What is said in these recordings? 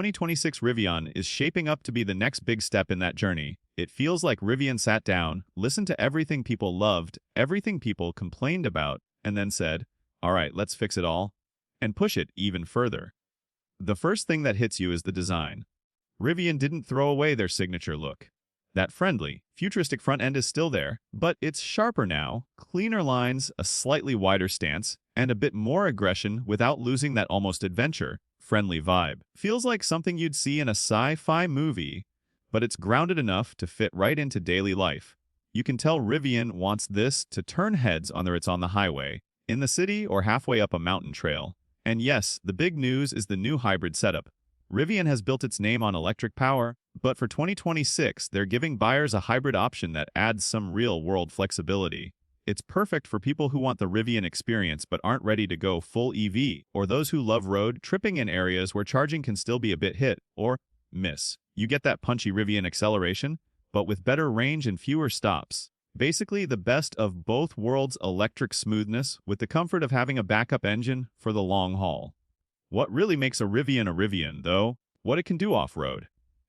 2026 Rivian is shaping up to be the next big step in that journey. It feels like Rivian sat down, listened to everything people loved, everything people complained about, and then said, all right, let's fix it all, and push it even further. The first thing that hits you is the design. Rivian didn't throw away their signature look. That friendly, futuristic front end is still there, but it's sharper now, cleaner lines, a slightly wider stance, and a bit more aggression without losing that almost adventure-friendly vibe. Feels like something you'd see in a sci-fi movie, but it's grounded enough to fit right into daily life. You can tell Rivian wants this to turn heads whether it's on the highway, in the city, or halfway up a mountain trail. And yes, the big news is the new hybrid setup. Rivian has built its name on electric power, but for 2026, they're giving buyers a hybrid option that adds some real-world flexibility. It's perfect for people who want the Rivian experience but aren't ready to go full EV, or those who love road tripping in areas where charging can still be a bit hit or miss. You get that punchy Rivian acceleration, but with better range and fewer stops. Basically, the best of both worlds: electric smoothness with the comfort of having a backup engine for the long haul. What really makes a Rivian, though? What it can do off-road.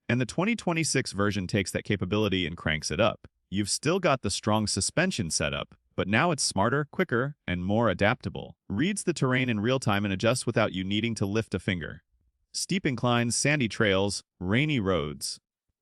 And the 2026 version takes that capability and cranks it up. You've still got the strong suspension setup, but now it's smarter, quicker, and more adaptable. Reads the terrain in real time and adjusts without you needing to lift a finger. Steep inclines, sandy trails, rainy roads.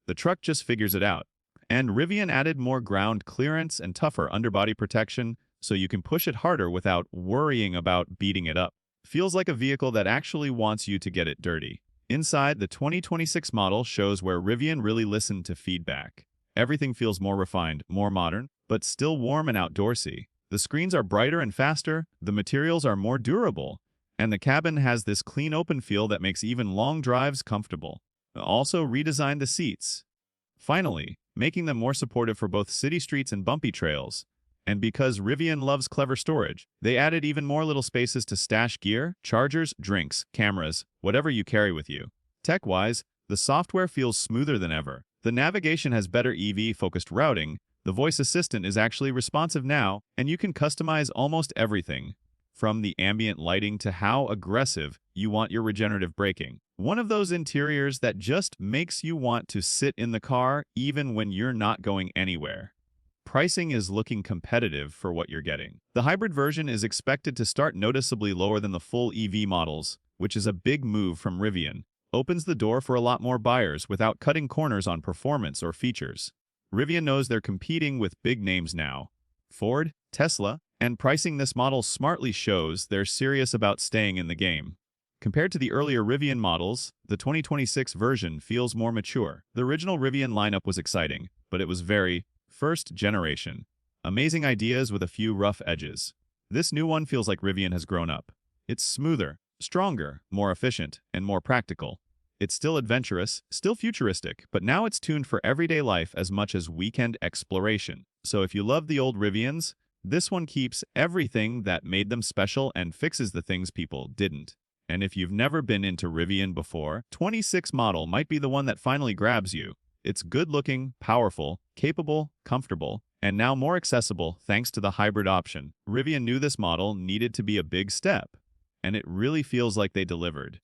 The truck just figures it out. And Rivian added more ground clearance and tougher underbody protection, so you can push it harder without worrying about beating it up. Feels like a vehicle that actually wants you to get it dirty. Inside, the 2026 model shows where Rivian really listened to feedback. Everything feels more refined, more modern, but still warm and outdoorsy. The screens are brighter and faster, the materials are more durable, and the cabin has this clean open feel that makes even long drives comfortable. Also redesigned the seats, finally, making them more supportive for both city streets and bumpy trails. And because Rivian loves clever storage, they added even more little spaces to stash gear, chargers, drinks, cameras, whatever you carry with you. Tech-wise, the software feels smoother than ever. The navigation has better EV-focused routing, the voice assistant is actually responsive now, and you can customize almost everything, from the ambient lighting to how aggressive you want your regenerative braking. One of those interiors that just makes you want to sit in the car even when you're not going anywhere. Pricing is looking competitive for what you're getting. The hybrid version is expected to start noticeably lower than the full EV models, which is a big move from Rivian. Opens the door for a lot more buyers without cutting corners on performance or features. Rivian knows they're competing with big names now: Ford, Tesla, and pricing this model smartly shows they're serious about staying in the game. Compared to the earlier Rivian models, the 2026 version feels more mature. The original Rivian lineup was exciting, but it was very first generation. Amazing ideas with a few rough edges. This new one feels like Rivian has grown up. It's smoother, stronger, more efficient, and more practical. It's still adventurous, still futuristic, but now it's tuned for everyday life as much as weekend exploration. So if you love the old Rivians, this one keeps everything that made them special and fixes the things people didn't. And if you've never been into Rivian before, 26 model might be the one that finally grabs you. It's good-looking, powerful, capable, comfortable, and now more accessible thanks to the hybrid option. Rivian knew this model needed to be a big step, and it really feels like they delivered.